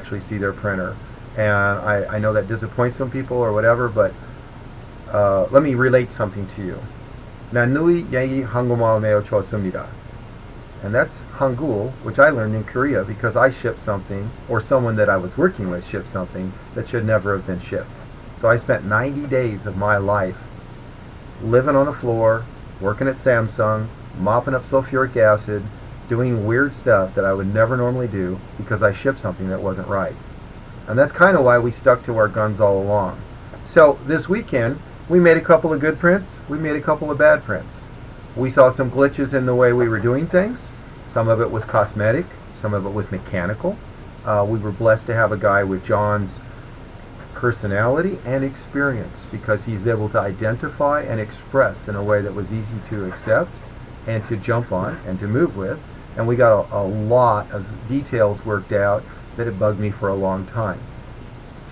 actually see their printer. And I know that disappoints some people or whatever, but let me relate something to you. Nanui Yangi Hangul Meo Chosumida. And that's Hangul, which I learned in Korea because I shipped something, or someone that I was working with shipped something that should never have been shipped. So I spent 90 days of my life living on the floor, working at Samsung, mopping up sulfuric acid, doing weird stuff that I would never normally do because I shipped something that wasn't right. And that's kind of why we stuck to our guns all along. So this weekend, we made a couple of good prints, we made a couple of bad prints. We saw some glitches in the way we were doing things. Some of it was cosmetic, some of it was mechanical. We were blessed to have a guy with John's personality and experience because he's able to identify and express in a way that was easy to accept and to jump on and to move with. And we got a lot of details worked out that had bugged me for a long time.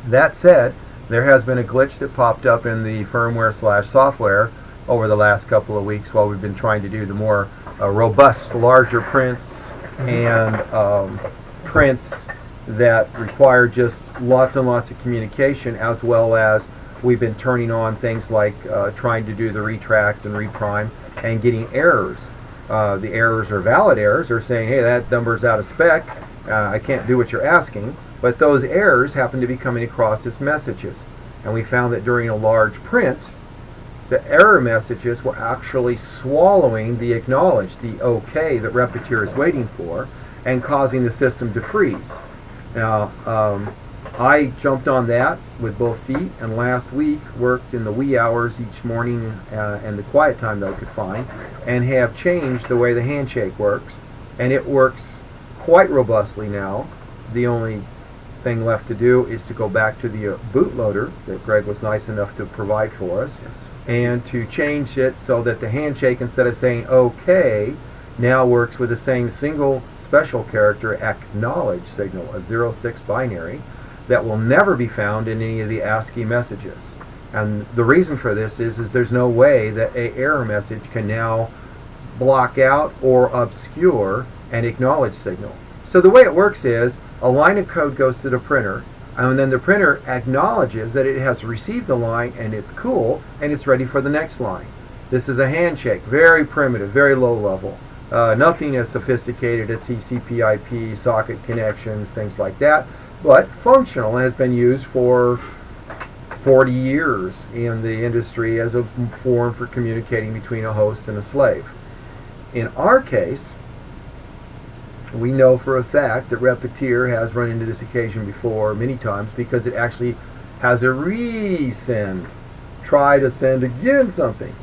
That said, there has been a glitch that popped up in the firmware/software over the last couple of weeks while we've been trying to do the more robust, larger prints and prints that require just lots and lots of communication, as well as we've been turning on things like trying to do the retract and reprime and getting errors. The errors are valid errors. They're saying, hey, that number's out of spec. I can't do what you're asking. But those errors happen to be coming across as messages. And we found that during a large print, the error messages were actually swallowing the acknowledge, the OK that Repetier is waiting for, and causing the system to freeze. Now, I jumped on that with both feet, and last week worked in the wee hours each morning and the quiet time that I could find, and have changed the way the handshake works, and it works quite robustly now. The only thing left to do is to go back to the bootloader that Greg was nice enough to provide for us, Yes. and to change it so that the handshake, instead of saying OK, now works with the same single special character acknowledge signal, a 0-6 binary, that will never be found in any of the ASCII messages. And the reason for this is there's no way that an error message can now block out or obscure an acknowledge signal. So the way it works is a line of code goes to the printer, and then the printer acknowledges that it has received the line and it's cool and it's ready for the next line. This is a handshake, very primitive, very low level. Nothing as sophisticated as TCP/IP, socket connections, things like that, but functional and has been used for 40 years in the industry as a form for communicating between a host and a slave. In our case, we know for a fact that Repetier has run into this occasion before many times because it actually has a resend, try to send again something.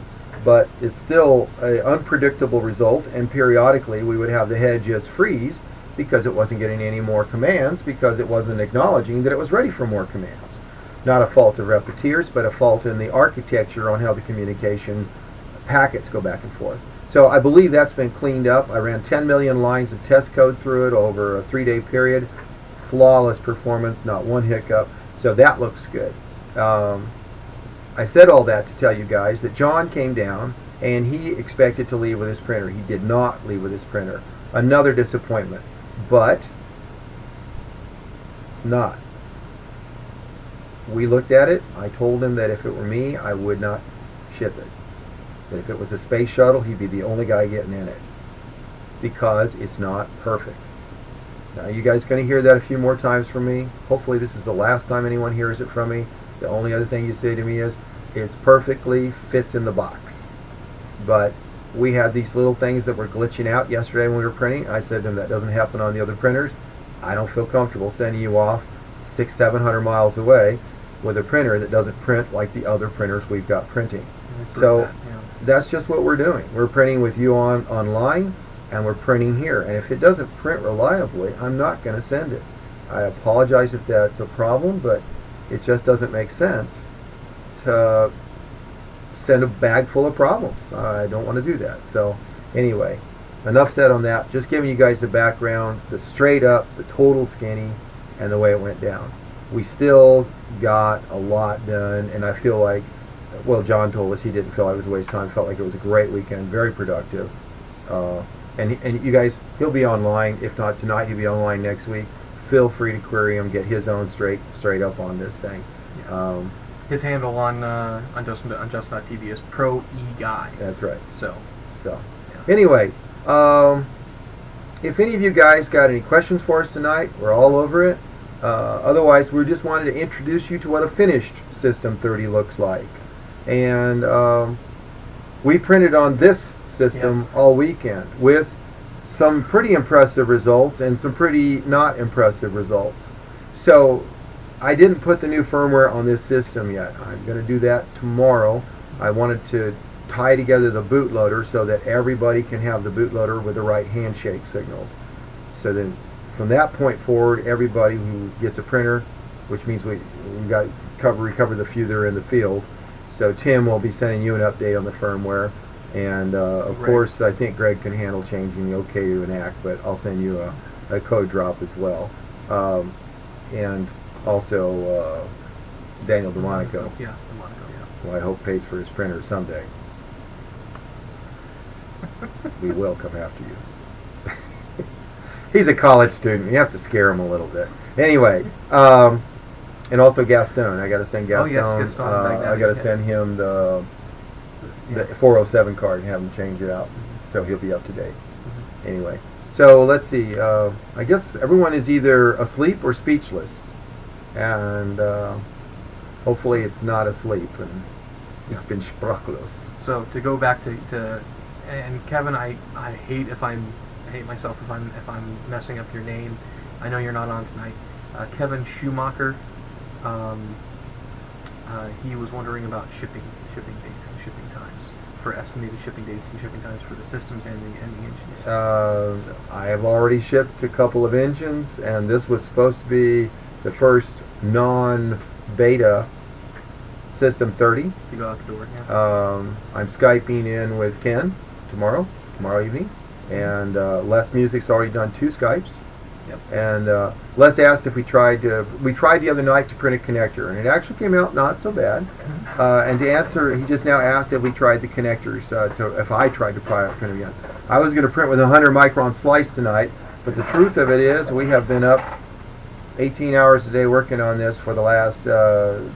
But it's still an unpredictable result, and periodically we would have the head just freeze because it wasn't getting any more commands because it wasn't acknowledging that it was ready for more commands. Not a fault of Repetier's, but a fault in the architecture on how the communication packets go back and forth. So I believe that's been cleaned up. I ran 10 million lines of test code through it over a 3-day period. Flawless performance, not one hiccup. So that looks good. I said all that to tell you guys that John came down and he expected to leave with his printer. He did not leave with his printer. Another disappointment. But not. We looked at it. I told him that if it were me, I would not ship it. That if it was a space shuttle, he'd be the only guy getting in it. Because it's not perfect. Now, you guys are going to hear that a few more times from me. Hopefully this is the last time anyone hears it from me. The only other thing you say to me is, it's perfectly fits in the box. But we had these little things that were glitching out yesterday when we were printing. I said to him, that doesn't happen on the other printers. I don't feel comfortable sending you off 600-700 miles away with a printer that doesn't print like the other printers we've got printing. So that's just what we're doing. We're printing with you online, and we're printing here. And if it doesn't print reliably, I'm not going to send it. I apologize if that's a problem, but it just doesn't make sense to send a bag full of problems. I don't want to do that. So anyway, enough said on that. Just giving you guys the background, the straight up, the total skinny, and the way it went down. We still got a lot done, and I feel like, well, John told us he didn't feel like it was a waste of time, felt like it was a great weekend, very productive. And you guys, he'll be online. If not tonight, he'll be online next week. feel free to query him, get his own straight up on this thing. Yeah. His handle on Just.TV is Pro E Guy. That's right. So yeah. Anyway, if any of you guys got any questions for us tonight, we're all over it. Otherwise, we just wanted to introduce you to what a finished System 30 looks like. And we printed on this system all weekend with some pretty impressive results and some pretty not impressive results. So I didn't put the new firmware on this system yet. I'm going to do that tomorrow. I wanted to tie together the bootloader so that everybody can have the bootloader with the right handshake signals. So then from that point forward, everybody who gets a printer, which means we got recover the few that are in the field. So Tim will be sending you an update on the firmware. And of course, I think Greg can handle changing the OK to an ACK, but I'll send you a code drop as well. And also Daniel DeMonico. Yeah, DeMonico, yeah. Who I hope pays for his printer someday. We will come after you. He's a college student. You have to scare him a little bit. Anyway, and also Gaston. I got to send Gaston. Oh, yes, Gaston. I got to send him the 407 card and have him change it out, so he'll be up to date. Anyway, so let's see. I guess everyone is either asleep or speechless, and hopefully it's not asleep. And ich bin sprachlos. So to go back to and Kevin, I hate myself if I'm messing up your name. I know you're not on tonight. Kevin Schumacher. He was wondering about shipping dates and shipping times, for estimated shipping dates and shipping times for the systems and the engines. So. I have already shipped a couple of engines, and this was supposed to be the first non-beta System 30. To go out the door, yeah. I'm Skyping in with Ken tomorrow evening, and Les Music's already done 2 Skypes. Yep. And Les asked if we tried the other night to print a connector, and it actually came out not so bad. And to answer, he just now asked if we tried the connectors, if I tried to print again. I was going to print with a 100 micron slice tonight, but the truth of it is we have been up 18 hours a day working on this for the last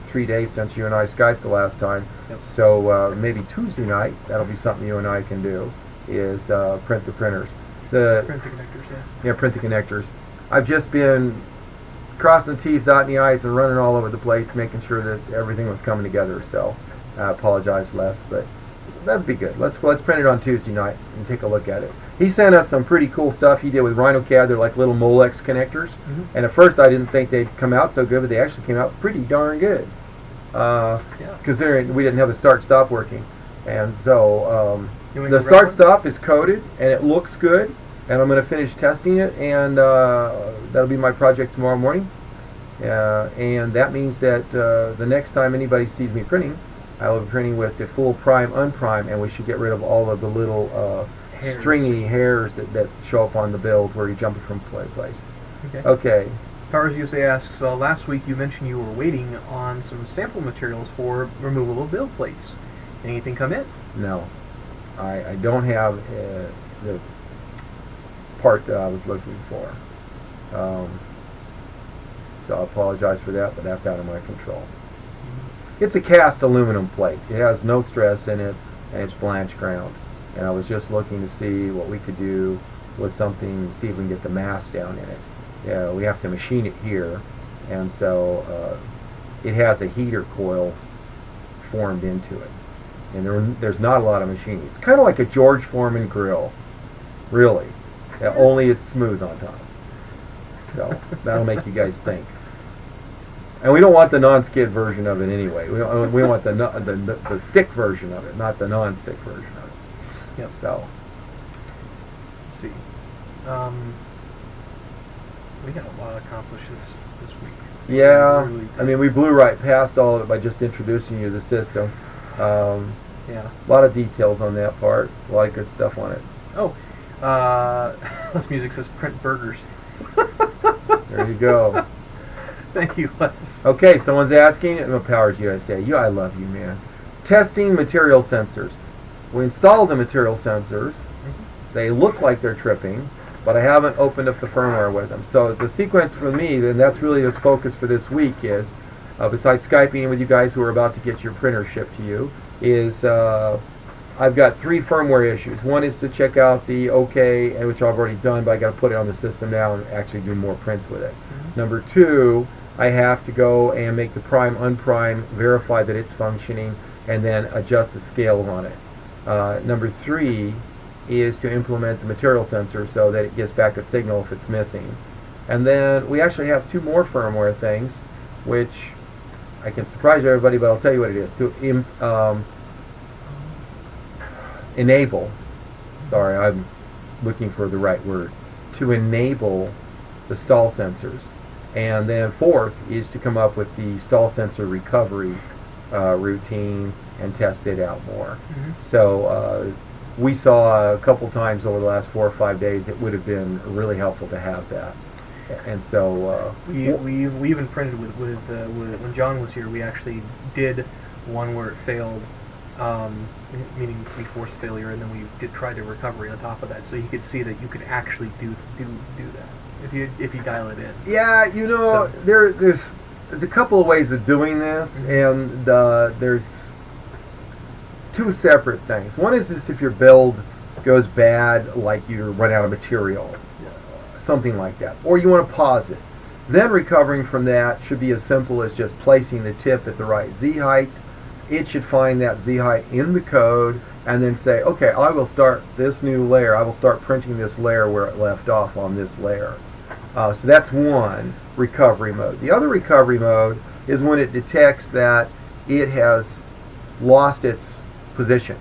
3 days since you and I Skyped the last time. Yep. So maybe Tuesday night, that'll be something you and I can do, is print the printers. Print the connectors, yeah. Yeah, print the connectors. I've just been crossing the T's, dotting the I's, and running all over the place, making sure that everything was coming together. So I apologize, Les, but that'd be good. Let's print it on Tuesday night and take a look at it. He sent us some pretty cool stuff he did with RhinoCAD. They're like little Molex connectors. And at first I didn't think they'd come out so good, but they actually came out pretty darn good. Considering we didn't have the start-stop working. And so the start-stop is coded, and it looks good. And I'm going to finish testing it, and that'll be my project tomorrow morning. And that means that the next time anybody sees me printing, I will be printing with the full prime, unprime, and we should get rid of all of the little stringy hairs that show up on the builds where you're jumping from place. Okay. Powers USA asks, last week you mentioned you were waiting on some sample materials for removable build plates. Anything come in? No. I don't have the part that I was looking for. So I apologize for that, but that's out of my control. It's a cast aluminum plate. It has no stress in it, and it's blanched ground. And I was just looking to see what we could do with something, see if we can get the mass down in it. Yeah, we have to machine it here, and so it has a heater coil formed into it. And there's not a lot of machining. It's kind of like a George Foreman grill, really. Only it's smooth on top. So that'll make you guys think. And we don't want the non-skid version of it anyway. We want the stick version of it, not the non-stick version of it. Yep. So let's see. We got a lot accomplished this week. Yeah, I mean, we blew right past all of it by just introducing you to the system. Yeah. A lot of details on that part. A lot of good stuff on it. Oh, Les Music says print burgers. There you go. Thank you, Les. Okay, someone's asking, Powers USA, I love you, man. Testing material sensors. We installed the material sensors. They look like they're tripping. but I haven't opened up the firmware with them. So the sequence for me, and that's really this focus for this week, is besides Skyping with you guys who are about to get your printer shipped to you, is I've got 3 firmware issues. One is to check out the OK, which I've already done, but I got to put it on the system now and actually do more prints with it. Number 2, I have to go and make the prime unprime, verify that it's functioning, and then adjust the scale on it. Number 3 is to implement the material sensor so that it gives back a signal if it's missing. And then we actually have 2 more firmware things, which I can surprise everybody, but I'll tell you what it is. To enable, sorry, I'm looking for the right word, to enable the stall sensors. And then 4th is to come up with the stall sensor recovery routine and test it out more. So we saw a couple times over the last 4 or 5 days it would have been really helpful to have that. And so we even printed with when John was here. We actually did one where it failed, meaning we forced failure, and then we did try to recovery on top of that, so you could see that you could actually do that if you dial it in. Yeah, you know, so there's a couple of ways of doing this, and there's 2 separate things. One is this: if your build goes bad, like you run out of material, something like that, or you want to pause it. Then recovering from that should be as simple as just placing the tip at the right Z height. It should find that Z height in the code and then say, okay, I will start this new layer. I will start printing this layer where it left off on this layer. So that's one recovery mode. The other recovery mode is when it detects that it has lost its position.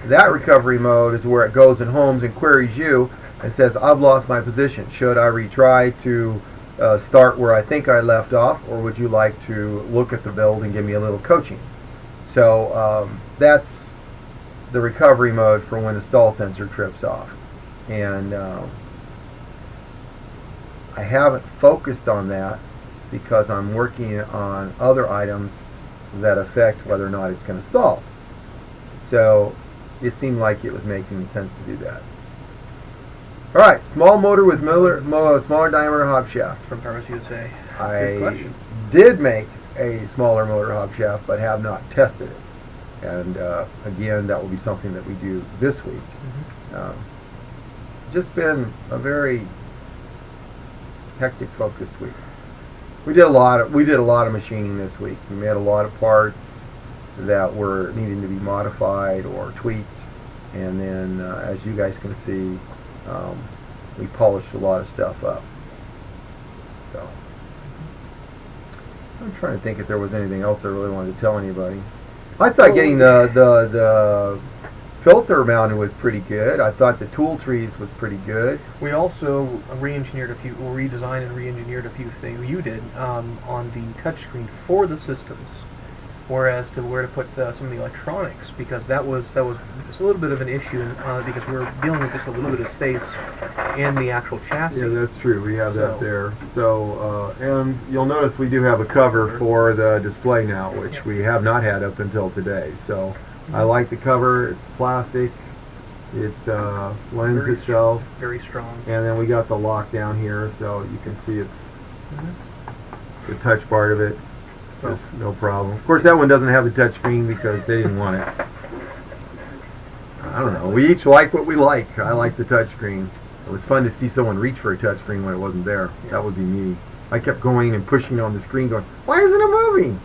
That recovery mode is where it goes and homes and queries you and says, I've lost my position. Should I retry to start where I think I left off, or would you like to look at the build and give me a little coaching? So that's the recovery mode for when the stall sensor trips off. And I haven't focused on that because I'm working on other items that affect whether or not it's going to stall. So it seemed like it was making sense to do that. All right, small motor with smaller diameter hob shaft. From Paris, USA. I did make a smaller motor hob shaft, but have not tested it. And again, that will be something that we do this week. Just been a very hectic, focused week. We did a lot of machining this week. We made a lot of parts that were needing to be modified or tweaked, and then as you guys can see, we polished a lot of stuff up. So I'm trying to think if there was anything else I really wanted to tell anybody. I thought getting the filter mounted was pretty good. I thought the tool trees was pretty good. We also redesigned and re-engineered a few things you did on the touchscreen for the systems, whereas to where to put some of the electronics, because that was just a little bit of an issue because we were dealing with just a little bit of space in the actual chassis. Yeah, that's true. We have that there. So, and you'll notice we do have a cover for the display now, which we have not had up until today. So, I like the cover. It's plastic. It's lends itself. Very strong. And then we got the lock down here, so you can see it's the touch part of it. Just no problem. Of course, that one doesn't have the touch screen because they didn't want it. I don't know. We each like what we like. I like the touch screen. It was fun to see someone reach for a touch screen when it wasn't there. Yeah. That would be me. I kept going and pushing on the screen going, why isn't it moving?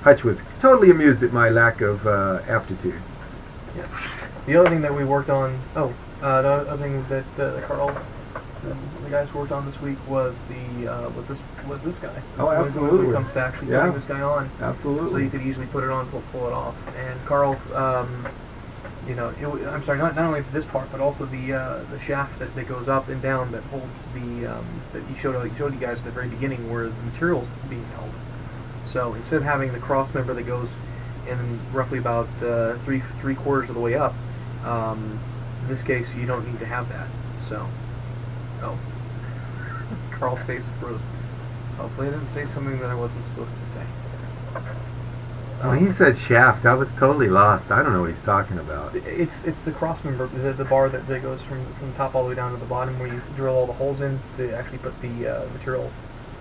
Hutch was totally amused at my lack of aptitude. Yes. The other thing that we worked on, the other thing that Carl, the guys worked on this week was this guy. Oh, absolutely. When it comes to actually putting this guy on. Absolutely. So you could easily put it on, pull it off. And Carl, I'm sorry, not only this part, but also the shaft that goes up and down that holds that he showed you guys at the very beginning where the material's being held. So instead of having the cross member that goes in roughly about three quarters of the way up, in this case you don't need to have that. So, Carl's face froze. Hopefully I didn't say something that I wasn't supposed to say. When he said shaft, I was totally lost. I don't know what he's talking about. It's the cross member, the bar that goes from the top all the way down to the bottom, where you drill all the holes in to actually put the material,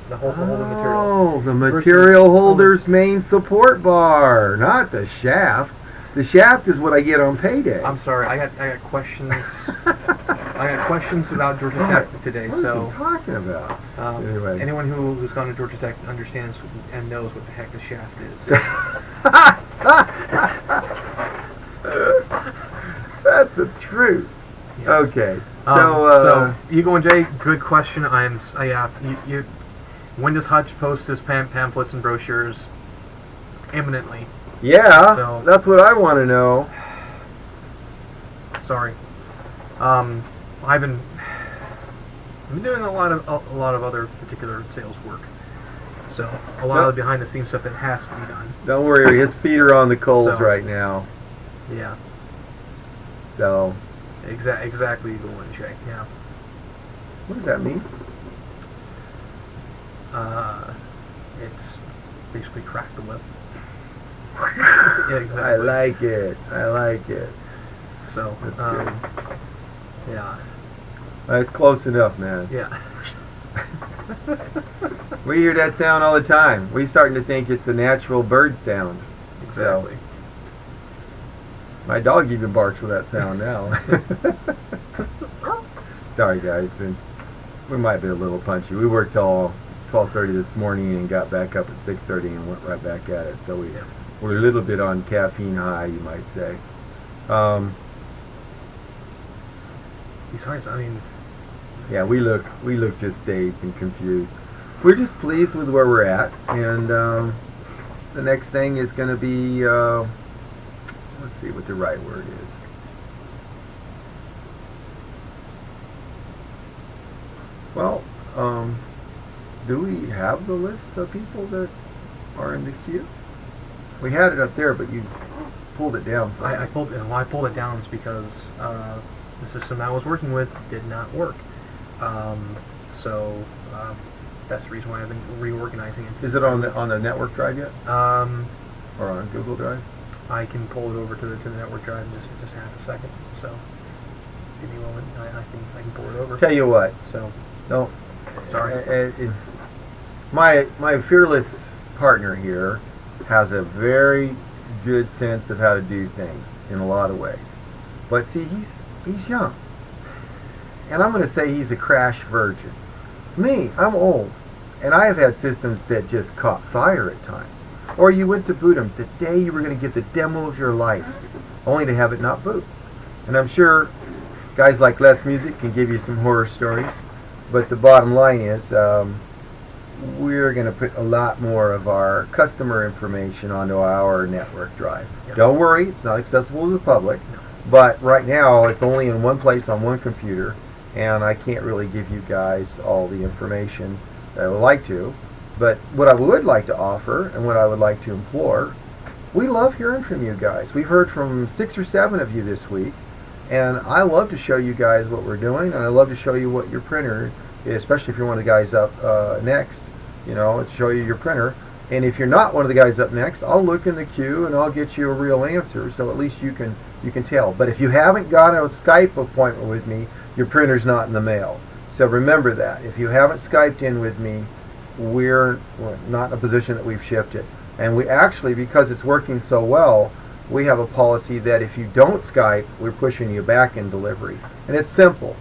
the holding material. Oh, the material holder's main support bar, not the shaft. The shaft is what I get on payday. I'm sorry, I got questions. I got questions about Georgia Tech today. What so is he talking about? Anyway. Anyone who's gone to Georgia Tech understands and knows what the heck the shaft is. That's the truth. Yes. Okay, so Eagle and Jay, good question. You. When does Hutch post his pamphlets and brochures? Imminently. Yeah, So, that's what I want to know. Sorry. I've been doing a lot of other particular sales work. So a lot of the behind the scenes stuff that has to be done. Don't worry, his feet are on the coals So, right now. Yeah. So, Exactly, Eagle and Jay. Yeah. what does that mean? It's basically crack the whip. Yeah, exactly. I like it. I like it. So, That's good. Yeah. It's close enough, man. Yeah. We hear that sound all the time. We're starting to think it's a natural bird sound. Exactly. So, my dog even barks with that sound now. Sorry, guys. And we might be a little punchy. We worked till 12:30 this morning and got back up at 6:30 and went right back at it. So we're a little bit on caffeine high, you might say. These hearts, I mean... Yeah, we look just dazed and confused. We're just pleased with where we're at, and the next thing is going to be, let's see what the right word is. Well, do we have the list of people that are in the queue? We had it up there, but you pulled it down. I pulled it down is because the system I was working with did not work. That's the reason why I've been reorganizing it. Is it on the network drive yet? Or on Google Drive? I can pull it over to the network drive in just half a second. So give me a moment. I can pull it over. Tell you what. So Don't. sorry. My fearless partner here has a very good sense of how to do things in a lot of ways. But see, he's young. And I'm going to say he's a crash virgin. Me, I'm old. And I have had systems that just caught fire at times. Or you went to boot them the day you were going to get the demo of your life, only to have it not boot. And I'm sure guys like Les Music can give you some horror stories. But the bottom line is, we're going to put a lot more of our customer information onto our network drive. Yep. Don't worry, it's not accessible to the public. No. But right now, it's only in one place on one computer. And I can't really give you guys all the information that I would like to. But what I would like to offer, and what I would like to implore, we love hearing from you guys. We've heard from 6 or 7 of you this week. And I love to show you guys what we're doing. And I love to show you what your printer, especially if you're one of the guys up next, let's show you your printer. And if you're not one of the guys up next, I'll look in the queue and I'll get you a real answer. So at least you can tell. But if you haven't got a Skype appointment with me, your printer's not in the mail. So remember that. If you haven't Skyped in with me, we're not in a position that we've shipped it. And we actually, because it's working so well, we have a policy that if you don't Skype, we're pushing you back in delivery. And it's simple.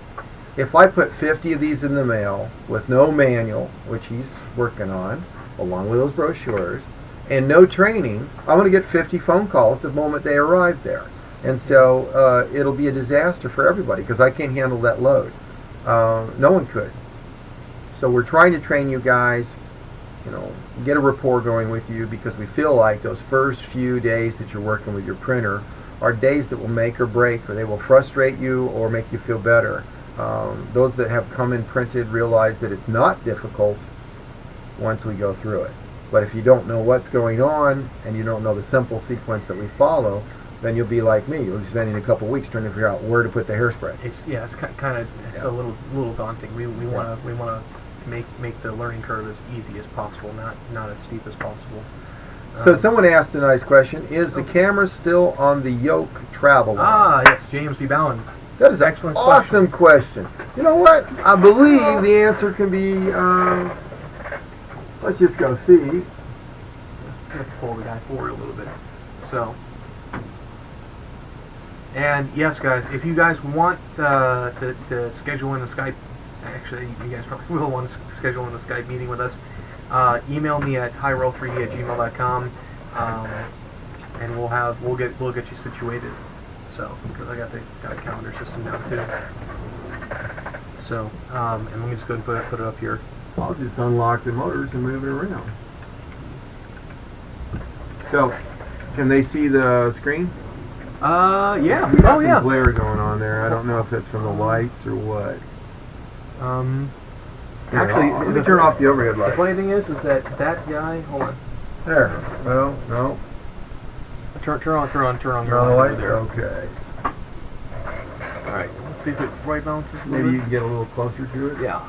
If I put 50 of these in the mail with no manual, which he's working on, along with those brochures, and no training, I'm going to get 50 phone calls the moment they arrive there. And so it'll be a disaster for everybody because I can't handle that load. No one could. So we're trying to train you guys, get a rapport going with you because we feel like those first few days that you're working with your printer are days that will make or break, or they will frustrate you or make you feel better. Those that have come and printed realize that it's not difficult once we go through it. But if you don't know what's going on and you don't know the simple sequence that we follow, then you'll be like me. You'll be spending a couple weeks trying to figure out where to put the hairspray. It's a little daunting. We want to make the learning curve as easy as possible, not as steep as possible. So someone asked a nice question: is the camera still on the yoke travel line? Yes, JMC Bowen. That is an Excellent awesome question. You know what? I believe the answer can be. Let's just go see. Let's pull the guy forward a little bit. So, and yes, guys, if you guys want to schedule in a Skype, actually, you guys probably will want to schedule in a Skype meeting with us. Email me at HYREL3D@gmail.com, and we'll get you situated. So, because I got a calendar system now too. So, and let me just go and put it up here. I'll just unlock the motors and move it around. So, can they see the screen? Yeah. We got Oh, some yeah. glare going on there. I don't know if it's from the lights or what. Actually, let me turn off the overhead the light. funny thing is that guy. Hold on. There. Well, no. Turn on your Turn on the light light. there. Okay. All right. Let's see if it right balances a little Maybe you bit. can get a little closer to it. Yeah.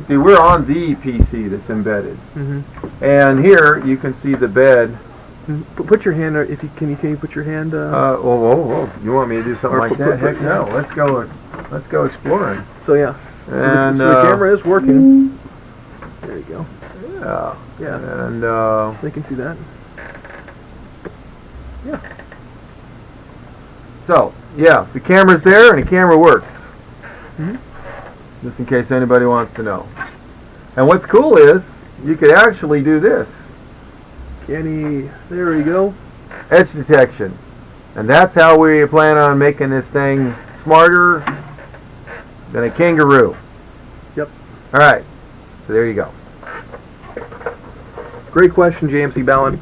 See, we're on the PC that's embedded, Mm-hmm. and here you can see the bed. Put your hand. If you can you put your hand? Whoa! You want me to do something Or like that? Heck no! Let's go exploring. So yeah. And so the camera is working. There you go. Yeah. Yeah. And They can see that. Yeah. so yeah, the camera's there and the camera works. Mm-hmm. Just in case anybody wants to know. And what's cool is you could actually do this. There we go. Edge detection. And that's how we plan on making this thing smarter than a kangaroo. Yep. Alright, so there you go. Great question, JMC Bowen.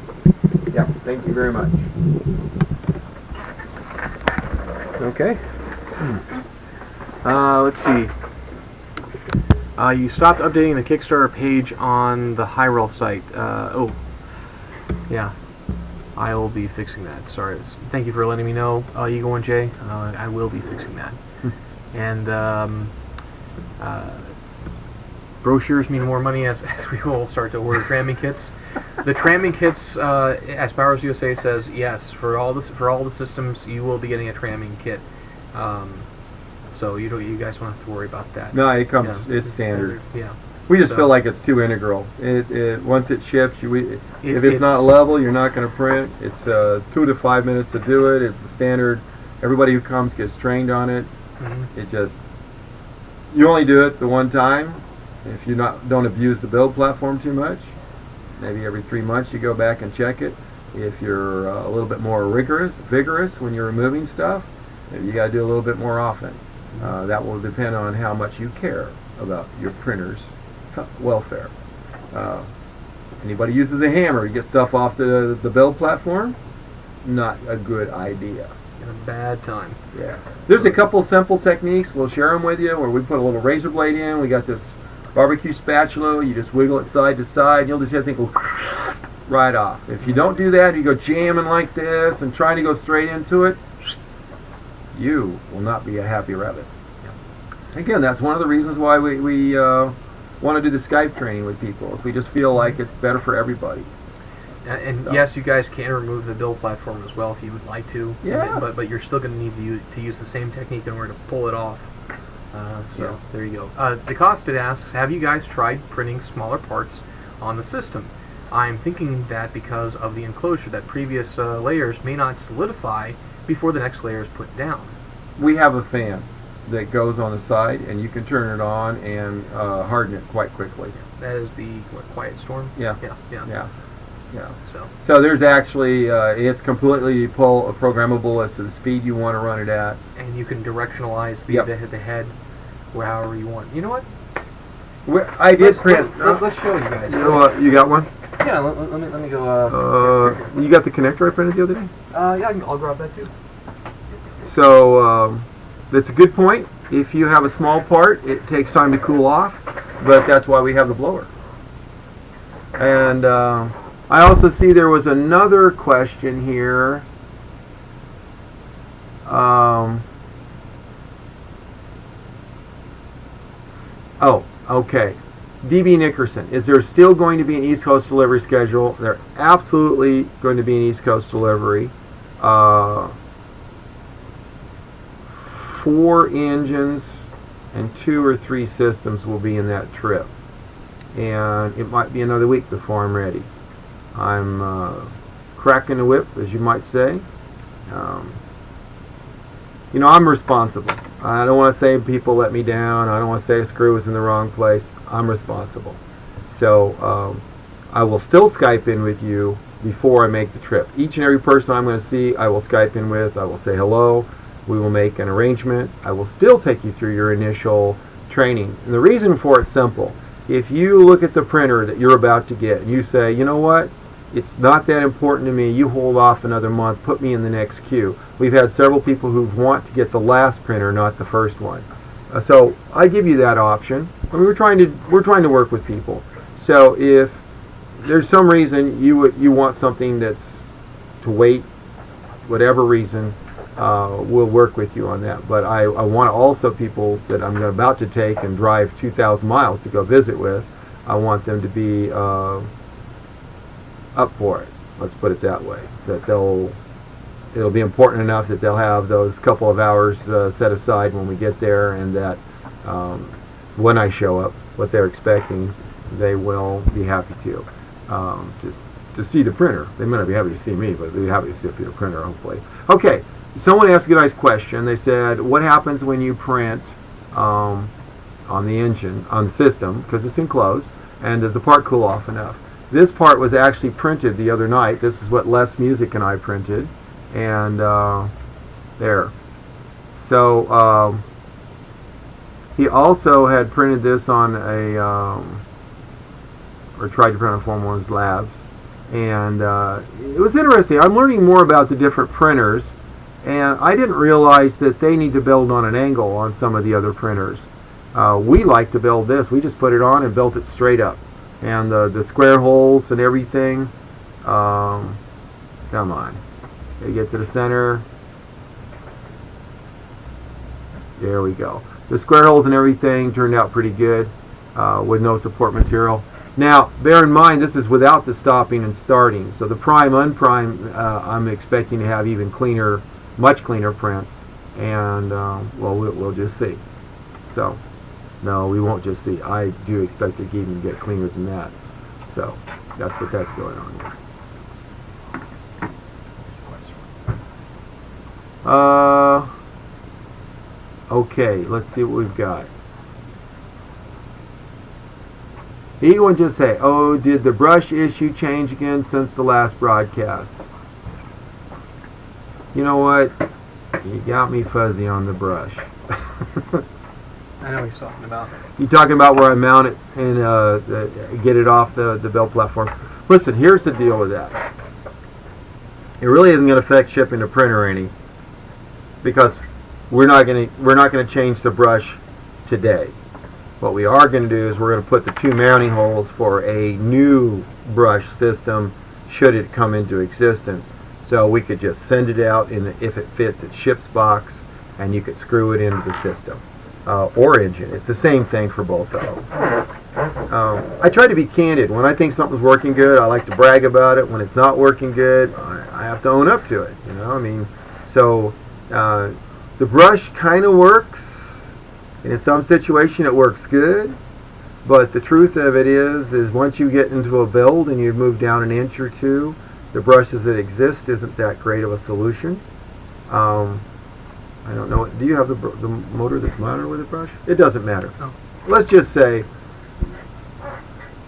Yeah, thank you very much. Okay. Let's see. You stopped updating the Kickstarter page on the HYREL site. Yeah. I will be fixing that. Sorry. Thank you for letting me know, Eagle and Jay. I will be fixing that. And brochures mean more money as we will start to order tramming kits. The tramming kits, as Powers USA says, yes, for all the systems, you will be getting a tramming kit. So you guys don't have to worry about that. No, it comes. It's standard. Yeah. We just feel like it's too integral. Once it ships, if it's it's not level, you're not going to print. It's 2 to 5 minutes to do it. It's the standard. Everybody who comes gets trained on it. Mm-hmm. It just you only do it the one time. If you don't abuse the build platform too much, maybe every 3 months you go back and check it. If you're a little bit more vigorous when you're removing stuff, maybe you got to do a little bit more often. That will depend on how much you care about your printer's welfare. Anybody uses a hammer to get stuff off the build platform? Not a good idea. In a bad time. Yeah. There's a couple simple techniques. We'll share them with you where we put a little razor blade in. We got this barbecue spatula. You just wiggle it side to side. And you'll just have to go right off. If you don't do that, you go jamming like this and trying to go straight into it, you will not be a happy rabbit. Again, that's one of the reasons why we want to do the Skype training with people. Is we just feel like it's better for everybody. And yes, you guys can remove the build platform as well if you would like to. Yeah. But you're still going to need to use the same technique in order to pull it off. There you go. DeCosted asks, have you guys tried printing smaller parts on the system? I'm thinking that because of the enclosure, that previous layers may not solidify before the next layer is put down. We have a fan that goes on the side, and you can turn it on and harden it quite quickly. That is the Quiet Storm. Yeah. Yeah. So there's actually it's completely programmable as to the speed you want to run it at, and you can directionalize the head, or however you want. You know what? I did print. Let's show you guys. You got one? Yeah. Let me go. You got the connector I printed the other day? Yeah. I'll grab that too. So that's a good point. If you have a small part, it takes time to cool off, but that's why we have the blower. And I also see there was another question here. Oh, okay. DB Nickerson, is there still going to be an East Coast delivery schedule? There absolutely going to be an East Coast delivery. 4 engines and 2 or 3 systems will be in that trip. And it might be another week before I'm ready. I'm cracking the whip, as you might say. You know, I'm responsible. I don't want to say people let me down. I don't want to say a screw was in the wrong place. I'm responsible. So I will still Skype in with you before I make the trip. Each and every person I'm going to see, I will Skype in with. I will say hello. We will make an arrangement. I will still take you through your initial training. And the reason for it's simple. If you look at the printer that you're about to get and you say, you know what, it's not that important to me, you hold off another month, put me in the next queue. We've had several people who want to get the last printer, not the first one. So I give you that option. I mean, we're trying to work with people. So if there's some reason you want something that's to wait, whatever reason, we'll work with you on that. But I want also people that I'm about to take and drive 2,000 miles to go visit with, I want them to be up for it. Let's put it that way. That it'll be important enough that they'll have those couple of hours set aside when we get there, and that when I show up, what they're expecting, they will be happy to see the printer. They may not be happy to see me, but they'll be happy to see the printer, hopefully. Okay, someone asked a nice question. They said, what happens when you print on the engine, on the system, because it's enclosed, and does the part cool off enough? This part was actually printed the other night. This is what Les Music and I printed. And there. So he also had printed this on a, or tried to print on Formula One's labs. And it was interesting. I'm learning more about the different printers. And I didn't realize that they need to build on an angle on some of the other printers. We like to build this. We just put it on and built it straight up. And the square holes and everything, come on, gotta get to the center. There we go. The square holes and everything turned out pretty good with no support material. Now, bear in mind, this is without the stopping and starting. So the prime, unprime, I'm expecting to have even cleaner, much cleaner prints. And, well, we'll just see. So. No, we won't just see. I do expect it to even get cleaner than that. So that's what that's going on here. Okay, let's see what we've got. Anyone just say, oh, did the brush issue change again since the last broadcast? You know what? You got me fuzzy on the brush. I know what he's talking about. You talking about where I mount it and get it off the belt platform? Listen, here's the deal with that. It really isn't going to affect shipping the printer any, because we're not going to change the brush today. What we are going to do is we're going to put the 2 mounting holes for a new brush system should it come into existence. So we could just send it out if it fits its ship's box, and you could screw it into the system. Or engine. It's the same thing for both of them. I try to be candid. When I think something's working good, I like to brag about it. When it's not working good, I have to own up to it. You know, I mean, so the brush kind of works. In some situation, it works good. But the truth of it is once you get into a build and you move down an inch or two, the brushes that exist isn't that great of a solution. I don't know. Do you have the motor that's mounted with a brush? It doesn't matter. Oh. Let's just say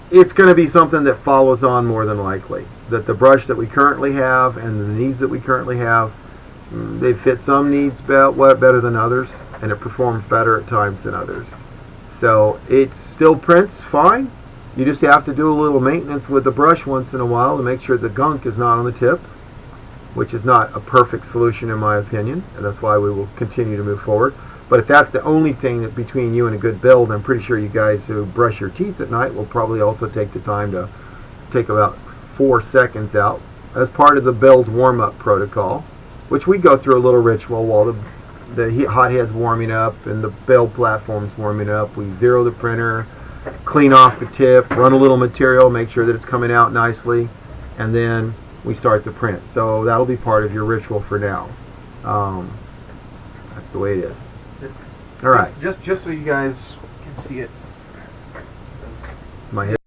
it's going to be something that follows on more than likely. That the brush that we currently have and the needs that we currently have, they fit some needs better than others, and it performs better at times than others. So it still prints fine. You just have to do a little maintenance with the brush once in a while to make sure the gunk is not on the tip, which is not a perfect solution in my opinion, and that's why we will continue to move forward. But if that's the only thing that between you and a good build, I'm pretty sure you guys who brush your teeth at night will probably also take the time to take about 4 seconds out as part of the build warm-up protocol, which we go through a little ritual while the hot head's warming up and the build platform's warming up. We zero the printer, clean off the tip, run a little material, make sure that it's coming out nicely, and then we start the print. So that'll be part of your ritual for now. That's the way it is. All right. Just so you guys can see it. My